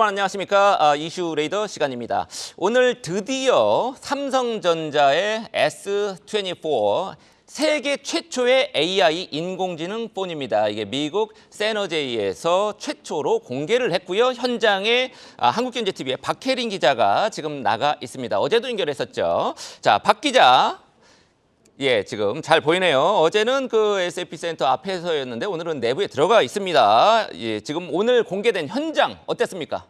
여러분 안녕하십니까? 이슈 레이더 시간입니다. 오늘 드디어 삼성전자의 S24 세계 최초의 AI 인공지능 폰입니다. 이게 미국 세너제이에서 최초로 공개를 했고요. 현장에 한국경제TV의 박혜린 기자가 지금 나가 있습니다. 어제도 연결했었죠. 자, 박 기자. 예, 지금 잘 보이네요. 어제는 그 SAP 센터 앞에서였는데 오늘은 내부에 들어가 있습니다. 예, 지금 오늘 공개된 현장 어땠습니까?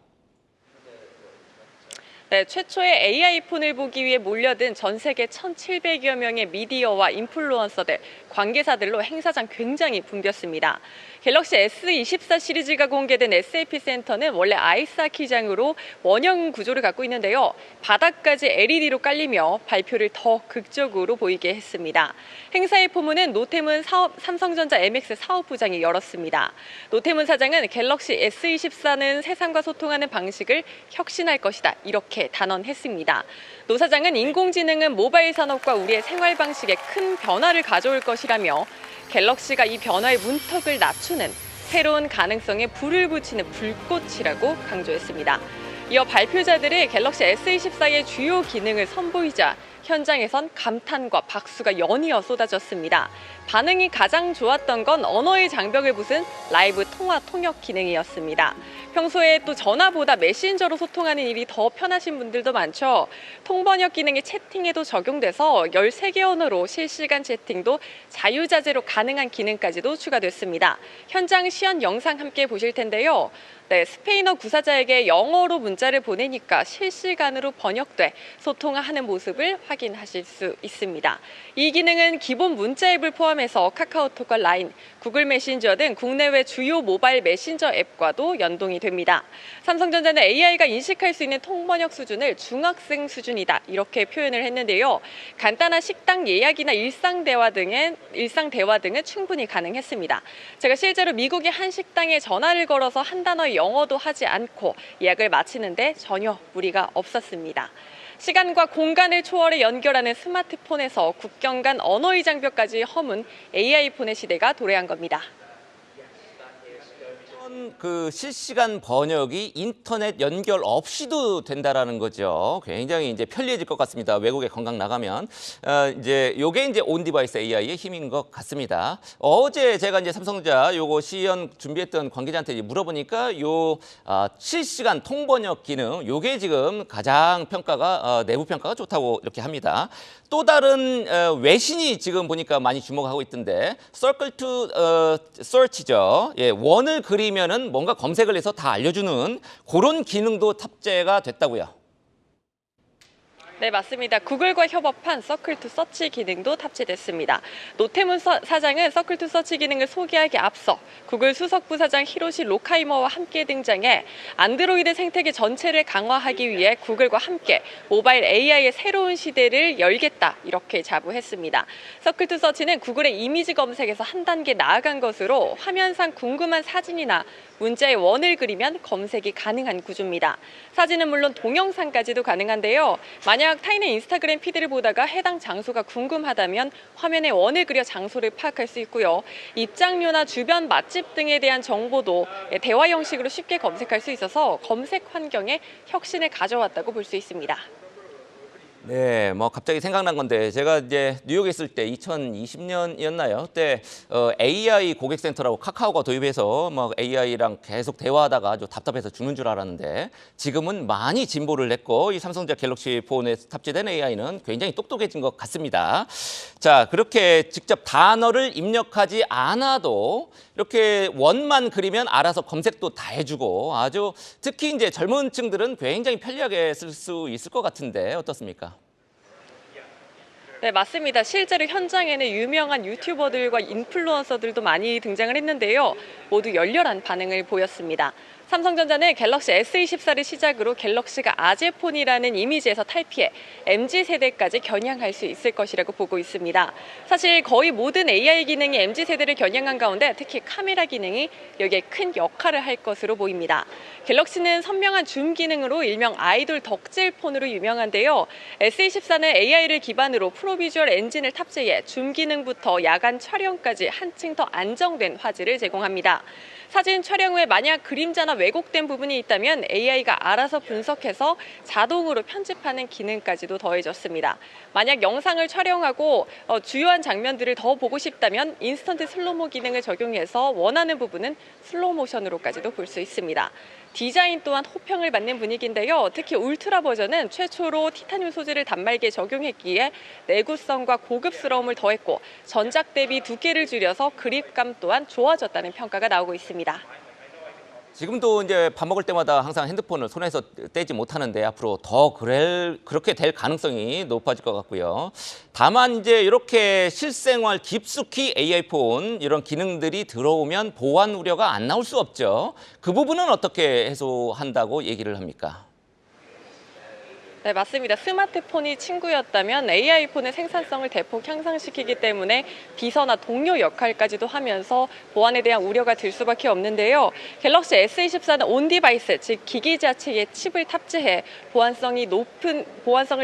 네, 최초의 AI 폰을 보기 위해 몰려든 전 세계 1,700여 명의 미디어와 인플루언서들, 관계사들로 행사장 굉장히 붐볐습니다. 갤럭시 S24 시리즈가 공개된 SAP 센터는 원래 아이스하키장으로 원형 구조를 갖고 있는데요. 바닥까지 LED로 깔리며 발표를 더 극적으로 보이게 했습니다. 행사의 포문은 노태문 삼성전자 MX 사업부장이 열었습니다. 노태문 사장은 갤럭시 S24는 세상과 소통하는 방식을 혁신할 것이다. 이렇게 단언했습니다. 노 사장은 인공지능은 모바일 산업과 우리의 생활 방식에 큰 변화를 가져올 것이라며 갤럭시가 이 변화의 문턱을 낮추는 새로운 가능성에 불을 붙이는 불꽃이라고 강조했습니다. 이어 발표자들이 갤럭시 S24의 주요 기능을 선보이자 현장에선 감탄과 박수가 연이어 쏟아졌습니다. 반응이 가장 좋았던 건 언어의 장벽을 부순 라이브 통화 통역 기능이었습니다. 평소에 또 전화보다 메신저로 소통하는 일이 더 편하신 분들도 많죠. 통번역 기능이 채팅에도 적용돼서 13개 언어로 실시간 채팅도 자유자재로 가능한 기능까지도 추가됐습니다. 현장 시연 영상 함께 보실 텐데요. 네, 스페인어 구사자에게 영어로 문자를 보내니까 실시간으로 번역돼 소통하는 모습을 확인하실 수 있습니다. 이 기능은 기본 문자 앱을 포함해서 카카오톡과 라인, 구글 메신저 등 국내외 주요 모바일 메신저 앱과도 연동이 됩니다. 삼성전자는 AI가 인식할 수 있는 통번역 수준을 중학생 수준이다 이렇게 표현을 했는데요. 간단한 식당 예약이나 일상 대화 등은 충분히 가능했습니다. 제가 실제로 미국의 한 식당에 전화를 걸어서 한 단어 영어도 하지 않고 예약을 마치는데 전혀 무리가 없었습니다. 시간과 공간을 초월해 연결하는 스마트폰에서 국경 간 언어의 장벽까지 허문 AI폰의 시대가 도래한 겁니다. 그 실시간 번역이 인터넷 연결 없이도 된다라는 거죠. 굉장히 이제 편리해질 것 같습니다. 외국에 관광 나가면 이제 요게 이제 온 디바이스 AI의 힘인 것 같습니다. 어제 제가 이제 삼성전자 요거 시연 준비했던 관계자한테 물어보니까 요 실시간 통번역 기능 요게 지금 가장 평가가 내부 평가가 좋다고 이렇게 합니다. 또 다른 외신이 지금 보니까 많이 주목하고 있던데 Circle to Search죠. 예, 원을 그리면은 뭔가 검색을 해서 다 알려주는 그런 기능도 탑재가 됐다고요. 네, 맞습니다. 구글과 협업한 서클 투 서치 기능도 탑재됐습니다. 노태문 사장은 서클 투 서치 기능을 소개하기 앞서 구글 수석부사장 히로시 로카이머와 함께 등장해 안드로이드 생태계 전체를 강화하기 위해 구글과 함께 모바일 AI의 새로운 시대를 열겠다 이렇게 자부했습니다. 서클 투 서치는 구글의 이미지 검색에서 한 단계 나아간 것으로 화면상 궁금한 사진이나 문자의 원을 그리면 검색이 가능한 구조입니다. 사진은 물론 동영상까지도 가능한데요. 만약 타인의 인스타그램 피드를 보다가 해당 장소가 궁금하다면 화면에 원을 그려 장소를 파악할 수 있고요. 입장료나 주변 맛집 등에 대한 정보도 대화 형식으로 쉽게 검색할 수 있어서 검색 환경에 혁신을 가져왔다고 볼 수 있습니다. 네, 뭐 갑자기 생각난 건데 제가 이제 뉴욕에 있을 때 2020년이었나요? 그때 AI 고객센터라고 카카오가 도입해서 뭐 AI랑 계속 대화하다가 아주 답답해서 죽는 줄 알았는데 지금은 많이 진보를 했고 이 삼성전자 갤럭시 폰에 탑재된 AI는 굉장히 똑똑해진 것 같습니다. 자, 그렇게 직접 단어를 입력하지 않아도 이렇게 원만 그리면 알아서 검색도 다 해주고 아주 특히 이제 젊은 층들은 굉장히 편리하게 쓸 수 있을 것 같은데 어떻습니까? 네, 맞습니다. 실제로 현장에는 유명한 유튜버들과 인플루언서들도 많이 등장을 했는데요. 모두 열렬한 반응을 보였습니다. 삼성전자는 갤럭시 S24를 시작으로 갤럭시가 아재폰이라는 이미지에서 탈피해 MZ세대까지 겨냥할 수 있을 것이라고 보고 있습니다. 사실 거의 모든 AI 기능이 MZ세대를 겨냥한 가운데 특히 카메라 기능이 여기에 큰 역할을 할 것으로 보입니다. 갤럭시는 선명한 줌 기능으로 일명 아이돌 덕질폰으로 유명한데요. S24는 AI를 기반으로 프로비주얼 엔진을 탑재해 줌 기능부터 야간 촬영까지 한층 더 안정된 화질을 제공합니다. 사진 촬영 후에 만약 그림자나 왜곡된 부분이 있다면 AI가 알아서 분석해서 자동으로 편집하는 기능까지도 더해졌습니다. 만약 영상을 촬영하고 주요한 장면들을 더 보고 싶다면 인스턴트 슬로모 기능을 적용해서 원하는 부분은 슬로우 모션으로까지도 볼 수 있습니다. 디자인 또한 호평을 받는 분위기인데요. 특히 울트라 버전은 최초로 티타늄 소재를 단말기에 적용했기에 내구성과 고급스러움을 더했고 전작 대비 두께를 줄여서 그립감 또한 좋아졌다는 평가가 나오고 있습니다. 지금도 이제 밥 먹을 때마다 항상 핸드폰을 손에서 떼지 못하는데 앞으로 더 그렇게 될 가능성이 높아질 것 같고요. 다만 이제 이렇게 실생활 깊숙이 AI 폰 이런 기능들이 들어오면 보안 우려가 안 나올 수 없죠. 그 부분은 어떻게 해소한다고 얘기를 합니까? 네, 맞습니다. 스마트폰이 친구였다면 AI 폰의 생산성을 대폭 향상시키기 때문에 비서나 동료 역할까지도 하면서 보안에 대한 우려가 들 수밖에 없는데요. 갤럭시 S24는 온 디바이스, 즉 기기 자체에 칩을 탑재해 보안성을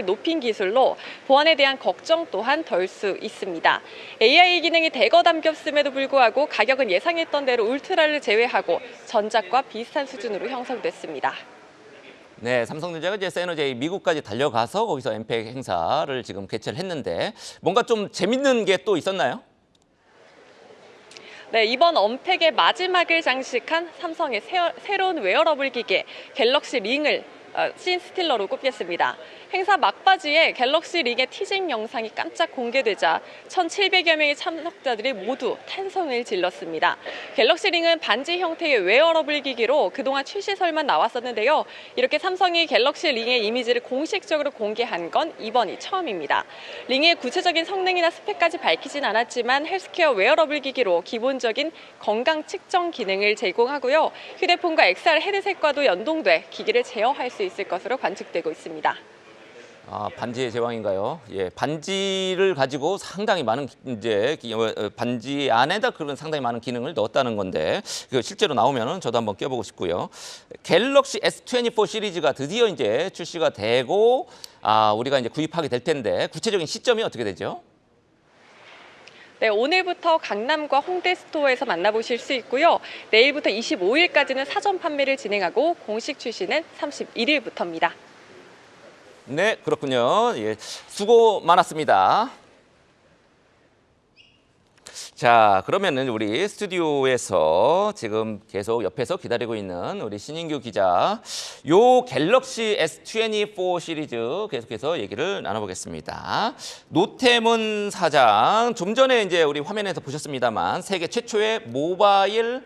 높인 기술로 보안에 대한 걱정 또한 덜 수 있습니다. AI 기능이 대거 담겼음에도 불구하고 가격은 예상했던 대로 울트라를 제외하고 전작과 비슷한 수준으로 형성됐습니다. 네, 삼성전자가 이제 세노제이 미국까지 달려가서 거기서 엠팩 행사를 지금 개최를 했는데 뭔가 좀 재밌는 게 또 있었나요? 네, 이번 언팩의 마지막을 장식한 삼성의 새로운 웨어러블 기계 갤럭시 링을 신 스틸러로 꼽겠습니다. 행사 막바지에 갤럭시 링의 티징 영상이 깜짝 공개되자 1,700여 명의 참석자들이 모두 탄성을 질렀습니다. 갤럭시 링은 반지 형태의 웨어러블 기기로 그동안 출시설만 나왔었는데요. 이렇게 삼성이 갤럭시 링의 이미지를 공식적으로 공개한 건 이번이 처음입니다. 링의 구체적인 성능이나 스펙까지 밝히진 않았지만 헬스케어 웨어러블 기기로 기본적인 건강 측정 기능을 제공하고요. 휴대폰과 XR 헤드셋과도 연동돼 기기를 제어할 수 있을 것으로 관측되고 있습니다. 아, 반지의 제왕인가요? 예, 반지를 가지고 상당히 많은 반지 안에다 그런 상당히 많은 기능을 넣었다는 건데 실제로 나오면은 저도 한번 껴보고 싶고요. 갤럭시 S24 시리즈가 드디어 이제 출시가 되고 우리가 이제 구입하게 될 텐데 구체적인 시점이 어떻게 되죠? 네, 오늘부터 강남과 홍대 스토어에서 만나보실 수 있고요. 내일부터 25일까지는 사전 판매를 진행하고 공식 출시는 31일부터입니다. 네, 그렇군요. 예, 수고 많았습니다. 자, 그러면은 우리 스튜디오에서 지금 계속 옆에서 기다리고 있는 우리 신인규 기자, 요 갤럭시 S24 시리즈 계속해서 얘기를 나눠보겠습니다. 노태문 사장, 좀 전에 이제 우리 화면에서 보셨습니다만 세계 최초의 모바일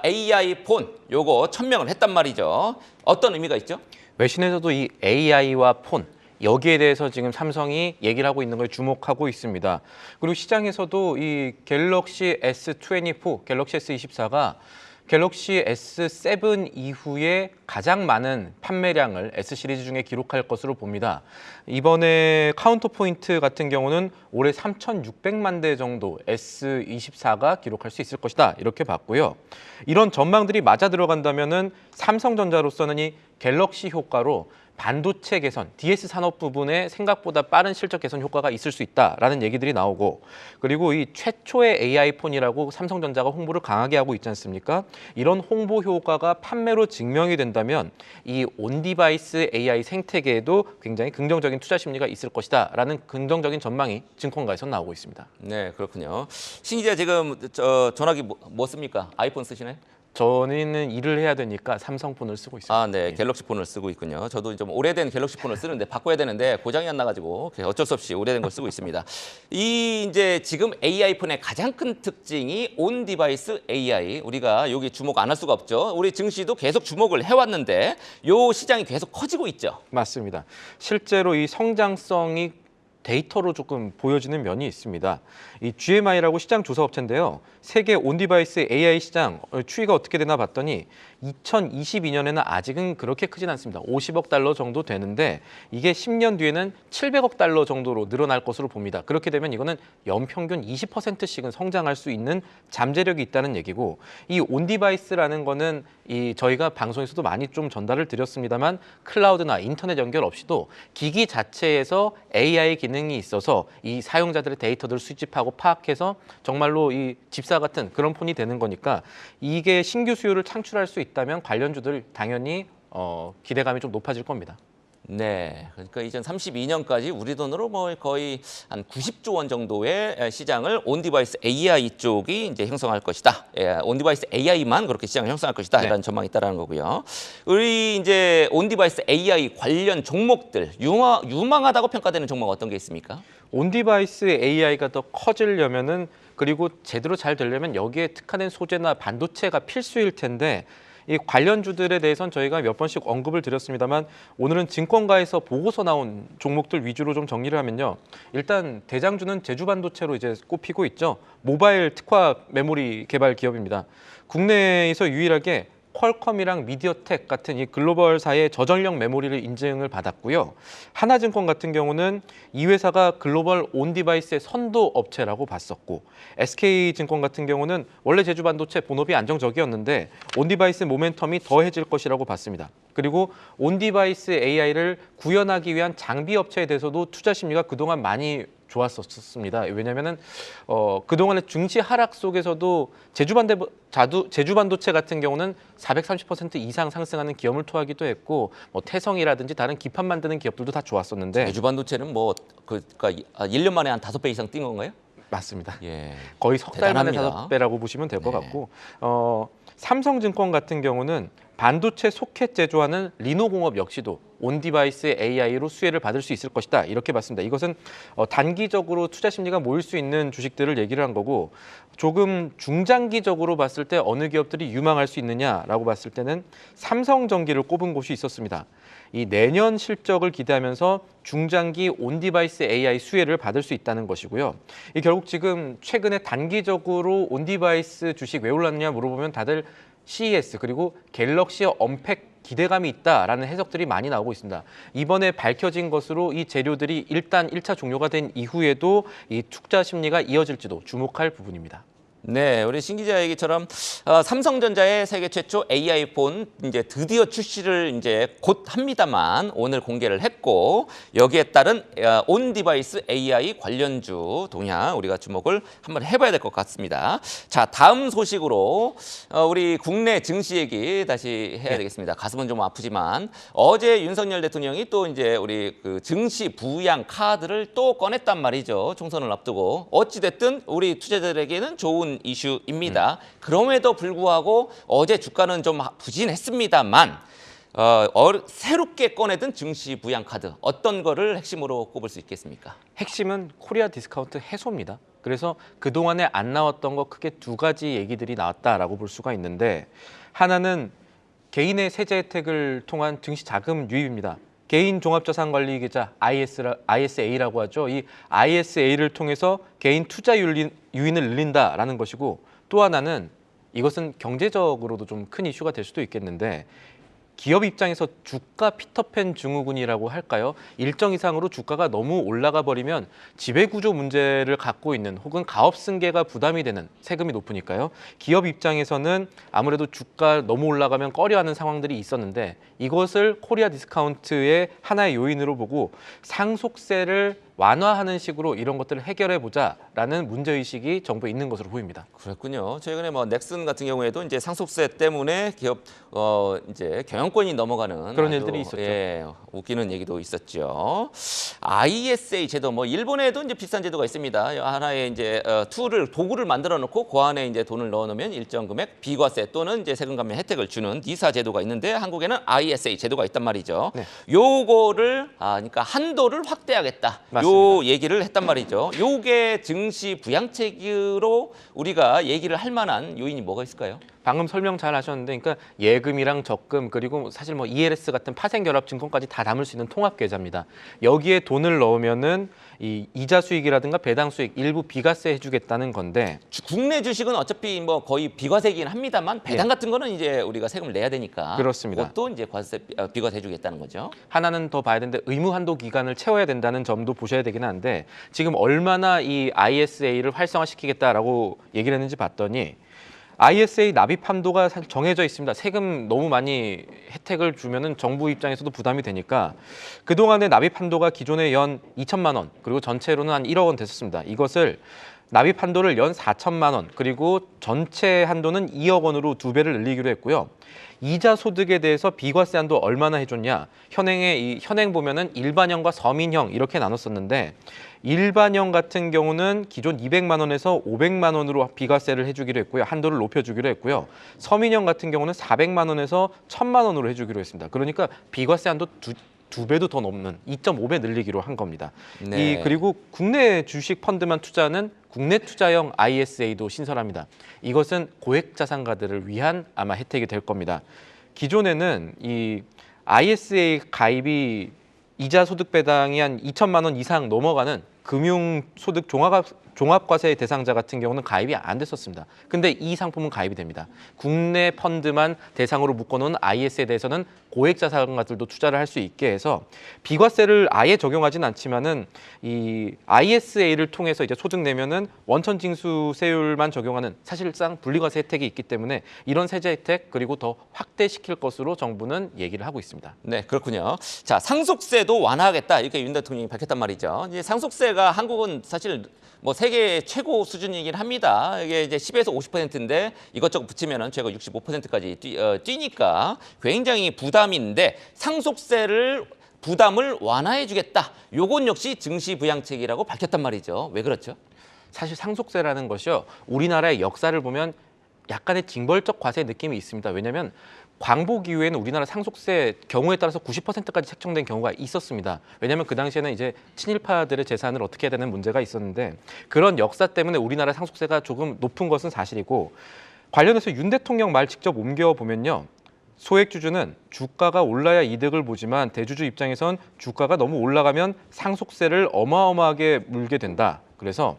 AI 폰 요거 천명을 했단 말이죠. 어떤 의미가 있죠? 외신에서도 이 AI와 폰 여기에 대해서 지금 삼성이 얘기를 하고 있는 걸 주목하고 있습니다. 그리고 시장에서도 이 갤럭시 S24, 갤럭시 S24가 갤럭시 S7 이후에 가장 많은 판매량을 S 시리즈 중에 기록할 것으로 봅니다. 이번에 카운터 포인트 같은 경우는 올해 3,600만 대 정도 S24가 기록할 수 있을 것이다 이렇게 봤고요. 이런 전망들이 맞아 들어간다면은 삼성전자로서는 이 갤럭시 효과로 반도체 개선, DS 산업 부분에 생각보다 빠른 실적 개선 효과가 있을 수 있다라는 얘기들이 나오고 그리고 이 최초의 AI 폰이라고 삼성전자가 홍보를 강하게 하고 있지 않습니까? 이런 홍보 효과가 판매로 증명이 된다면 이 온디바이스 AI 생태계에도 굉장히 긍정적인 투자 심리가 있을 것이다라는 긍정적인 전망이 증권가에서 나오고 있습니다. 네, 그렇군요. 신 기자 지금 전화기 뭐 씁니까? 아이폰 쓰시나요? 저는 일을 해야 되니까 삼성폰을 쓰고 있습니다. 아, 네, 갤럭시 폰을 쓰고 있군요. 저도 좀 오래된 갤럭시 폰을 쓰는데 바꿔야 되는데 고장이 안 나가지고 어쩔 수 없이 오래된 걸 쓰고 있습니다. 이 이제 지금 AI 폰의 가장 큰 특징이 온 디바이스 AI. 우리가 여기 주목 안 할 수가 없죠. 우리 증시도 계속 주목을 해왔는데 요 시장이 계속 커지고 있죠. 맞습니다. 실제로 이 성장성이 데이터로 조금 보여지는 면이 있습니다. 이 GMI라고 시장 조사 업체인데요. 세계 온디바이스 AI 시장 추이가 어떻게 되나 봤더니 2022년에는 아직은 그렇게 크진 않습니다. 50억 달러 정도 되는데 이게 10년 뒤에는 700억 달러 정도로 늘어날 것으로 봅니다. 그렇게 되면 이거는 연평균 20%씩은 성장할 수 있는 잠재력이 있다는 얘기고 이 온디바이스라는 거는 이 저희가 방송에서도 많이 좀 전달을 드렸습니다만 클라우드나 인터넷 연결 없이도 기기 자체에서 AI 기능이 있어서 이 사용자들의 데이터들을 수집하고 파악해서 정말로 이 집사 같은 그런 폰이 되는 거니까 이게 신규 수요를 창출할 수 있다면 관련주들 당연히 기대감이 좀 높아질 겁니다. 네, 그러니까 2032년까지 우리 돈으로 뭐 거의 한 90조 원 정도의 시장을 온디바이스 AI 쪽이 이제 형성할 것이다. 예, 온디바이스 AI만 그렇게 시장을 형성할 것이다. 네. 이런 전망이 있다라는 거고요. 우리 이제 온디바이스 AI 관련 종목들 유망하다고 평가되는 종목 어떤 게 있습니까? 온디바이스 AI가 더 커지려면은 그리고 제대로 잘 되려면 여기에 특화된 소재나 반도체가 필수일 텐데 이 관련주들에 대해서는 저희가 몇 번씩 언급을 드렸습니다만 오늘은 증권가에서 보고서 나온 종목들 위주로 좀 정리를 하면요. 일단 대장주는 제주반도체로 이제 꼽히고 있죠. 모바일 특화 메모리 개발 기업입니다. 국내에서 유일하게 퀄컴이랑 미디어텍 같은 이 글로벌사의 저전력 메모리를 인증을 받았고요. 하나증권 같은 경우는 이 회사가 글로벌 온디바이스의 선도 업체라고 봤었고 SK증권 같은 경우는 원래 제주반도체 본업이 안정적이었는데 온디바이스 모멘텀이 더해질 것이라고 봤습니다. 그리고 온디바이스 AI를 구현하기 위한 장비 업체에 대해서도 투자 심리가 그동안 많이 좋았었습니다. 왜냐하면은 그동안의 증시 하락 속에서도 제주반도체 같은 경우는 430% 이상 상승하는 기업을 토하기도 했고 뭐 태성이라든지 다른 기판 만드는 기업들도 다 좋았었는데 제주반도체는 뭐 그러니까 1년 만에 한 5배 이상 뛴 건가요? 맞습니다. 예. 거의 석 달 만에 대단합니다. 5배라고 보시면 될 것 네. 같고 삼성증권 같은 경우는 반도체 소켓 제조하는 리노공업 역시도 온디바이스 AI로 수혜를 받을 수 있을 것이다 이렇게 봤습니다. 이것은 단기적으로 투자 심리가 모일 수 있는 주식들을 얘기를 한 거고 조금 중장기적으로 봤을 때 어느 기업들이 유망할 수 있느냐라고 봤을 때는 삼성전기를 꼽은 곳이 있었습니다. 이 내년 실적을 기대하면서 중장기 온디바이스 AI 수혜를 받을 수 있다는 것이고요. 이 결국 지금 최근에 단기적으로 온디바이스 주식 왜 올랐느냐 물어보면 다들 CES 그리고 갤럭시 언팩 기대감이 있다라는 해석들이 많이 나오고 있습니다. 이번에 밝혀진 것으로 이 재료들이 일단 1차 종료가 된 이후에도 이 투자 심리가 이어질지도 주목할 부분입니다. 네, 우리 신 기자 얘기처럼 삼성전자의 세계 최초 AI 폰 이제 드디어 출시를 이제 곧 합니다만 오늘 공개를 했고 여기에 따른 온 디바이스 AI 관련주 동향 우리가 주목을 한번 해봐야 될 것 같습니다. 자, 다음 소식으로 우리 국내 증시 얘기 다시 해야 되겠습니다. 가슴은 좀 아프지만 어제 윤석열 대통령이 또 이제 우리 그 증시 부양 카드를 또 꺼냈단 말이죠. 총선을 앞두고 어찌 됐든 우리 투자자들에게는 좋은 이슈입니다. 그럼에도 불구하고 어제 주가는 좀 부진했습니다만 새롭게 꺼내든 증시 부양 카드 어떤 거를 핵심으로 꼽을 수 있겠습니까? 핵심은 코리아 디스카운트 해소입니다. 그래서 그동안에 안 나왔던 거 크게 두 가지 얘기들이 나왔다라고 볼 수가 있는데 하나는 개인의 세제 혜택을 통한 증시 자금 유입입니다. 개인 종합자산관리계좌 ISA라고 하죠. 이 ISA를 통해서 개인 투자 유인을 늘린다라는 것이고 또 하나는 이것은 경제적으로도 좀 큰 이슈가 될 수도 있겠는데 기업 입장에서 주가 피터팬 증후군이라고 할까요? 일정 이상으로 주가가 너무 올라가 버리면 지배구조 문제를 갖고 있는 혹은 가업 승계가 부담이 되는 세금이 높으니까요. 기업 입장에서는 아무래도 주가 너무 올라가면 꺼려하는 상황들이 있었는데 이것을 코리아 디스카운트의 하나의 요인으로 보고 상속세를 완화하는 식으로 이런 것들을 해결해 보자라는 문제의식이 정부에 있는 것으로 보입니다. 그랬군요. 최근에 뭐 넥슨 같은 경우에도 이제 상속세 때문에 기업 이제 경영권이 넘어가는 그런 아주, 일들이 있었죠. 예, 웃기는 얘기도 있었죠. ISA 제도 뭐 일본에도 이제 비슷한 제도가 있습니다. 하나의 이제 도구를 만들어 놓고 그 안에 이제 돈을 넣어 놓으면 일정 금액 비과세 또는 이제 세금 감면 혜택을 주는 니사 제도가 있는데 한국에는 ISA 제도가 있단 말이죠. 네. 요거를 그러니까 한도를 확대하겠다. 맞습니다. 요 얘기를 했단 말이죠. 요게 증시 부양책으로 우리가 얘기를 할 만한 요인이 뭐가 있을까요? 방금 설명 잘 하셨는데, 그러니까 예금이랑 적금 그리고 사실 뭐 ELS 같은 파생결합 증권까지 다 담을 수 있는 통합 계좌입니다. 여기에 돈을 넣으면은 이 이자 수익이라든가 배당 수익 일부 비과세 해주겠다는 건데 국내 주식은 어차피 뭐 거의 비과세이긴 합니다만 배당 같은 거는 이제 우리가 세금을 내야 되니까 그렇습니다. 그것도 이제 비과세 해주겠다는 거죠. 하나는 더 봐야 되는데 의무 한도 기간을 채워야 된다는 점도 보셔야 되긴 한데 지금 얼마나 이 ISA를 활성화시키겠다라고 얘기를 했는지 봤더니 ISA 납입 한도가 사실 정해져 있습니다. 세금 너무 많이 혜택을 주면은 정부 입장에서도 부담이 되니까 그동안의 납입 한도가 기존에 연 2천만 원 그리고 전체로는 한 1억 원 됐었습니다. 이것을 납입 한도를 연 4천만 원, 그리고 전체 한도는 2억 원으로 2배를 늘리기로 했고요. 이자 소득에 대해서 비과세 한도 얼마나 해줬냐? 현행 보면은 일반형과 서민형 이렇게 나눴었는데 일반형 같은 경우는 기존 200만 원에서 500만 원으로 비과세를 해주기로 했고요. 한도를 높여주기로 했고요. 서민형 같은 경우는 400만 원에서 1,000만 원으로 해주기로 했습니다. 그러니까 비과세 한도 두 배도 더 넘는 2.5배 늘리기로 한 겁니다. 네. 그리고 국내 주식 펀드만 투자하는 국내 투자형 ISA도 신설합니다. 이것은 고액 자산가들을 위한 아마 혜택이 될 겁니다. 기존에는 이 ISA 가입이 이자 소득 배당이 한 2천만 원 이상 넘어가는 금융소득 종합과세 대상자 같은 경우는 가입이 안 됐었습니다. 근데 이 상품은 가입이 됩니다. 국내 펀드만 대상으로 묶어놓은 IS에 대해서는 고액 자산가들도 투자를 할 수 있게 해서 비과세를 아예 적용하진 않지만은 이 ISA를 통해서 이제 소득 내면은 원천징수세율만 적용하는 사실상 분리과세 혜택이 있기 때문에 이런 세제 혜택 그리고 더 확대시킬 것으로 정부는 얘기를 하고 있습니다. 네, 그렇군요. 자, 상속세도 완화하겠다 이렇게 윤 대통령이 밝혔단 말이죠. 이제 상속세가 한국은 사실 뭐 세계 최고 수준이긴 합니다. 이게 이제 10에서 50%인데 이것저것 붙이면은 최고 65%까지 뛰니까 굉장히 부담인데 상속세를 부담을 완화해주겠다. 요건 역시 증시부양책이라고 밝혔단 말이죠. 왜 그렇죠? 사실 상속세라는 것이요. 우리나라의 역사를 보면 약간의 징벌적 과세 느낌이 있습니다. 왜냐하면 광복 이후에는 우리나라 상속세 경우에 따라서 90%까지 책정된 경우가 있었습니다. 왜냐하면 그 당시에는 이제 친일파들의 재산을 어떻게 해야 되는 문제가 있었는데 그런 역사 때문에 우리나라 상속세가 조금 높은 것은 사실이고 관련해서 윤 대통령 말 직접 옮겨보면요. 소액주주는 주가가 올라야 이득을 보지만 대주주 입장에선 주가가 너무 올라가면 상속세를 어마어마하게 물게 된다. 그래서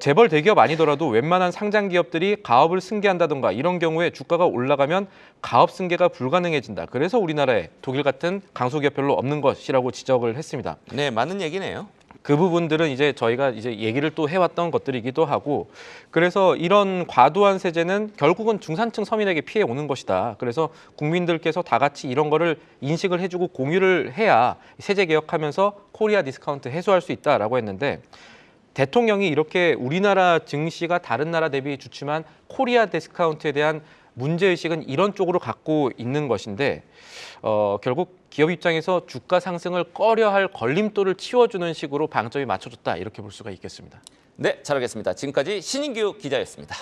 재벌 대기업 아니더라도 웬만한 상장 기업들이 가업을 승계한다던가 이런 경우에 주가가 올라가면 가업 승계가 불가능해진다. 그래서 우리나라에 독일 같은 강소기업 별로 없는 것이라고 지적을 했습니다. 네, 맞는 얘기네요. 그 부분들은 이제 저희가 이제 얘기를 또 해왔던 것들이기도 하고 그래서 이런 과도한 세제는 결국은 중산층 서민에게 피해 오는 것이다. 그래서 국민들께서 다 같이 이런 거를 인식을 해주고 공유를 해야 세제 개혁하면서 코리아 디스카운트 해소할 수 있다라고 했는데 대통령이 이렇게 우리나라 증시가 다른 나라 대비 좋지만 코리아 디스카운트에 대한 문제의식은 이런 쪽으로 갖고 있는 것인데 결국 기업 입장에서 주가 상승을 꺼려할 걸림돌을 치워주는 식으로 방점이 맞춰졌다 이렇게 볼 수가 있겠습니다. 네, 잘 알겠습니다. 지금까지 신인규 기자였습니다.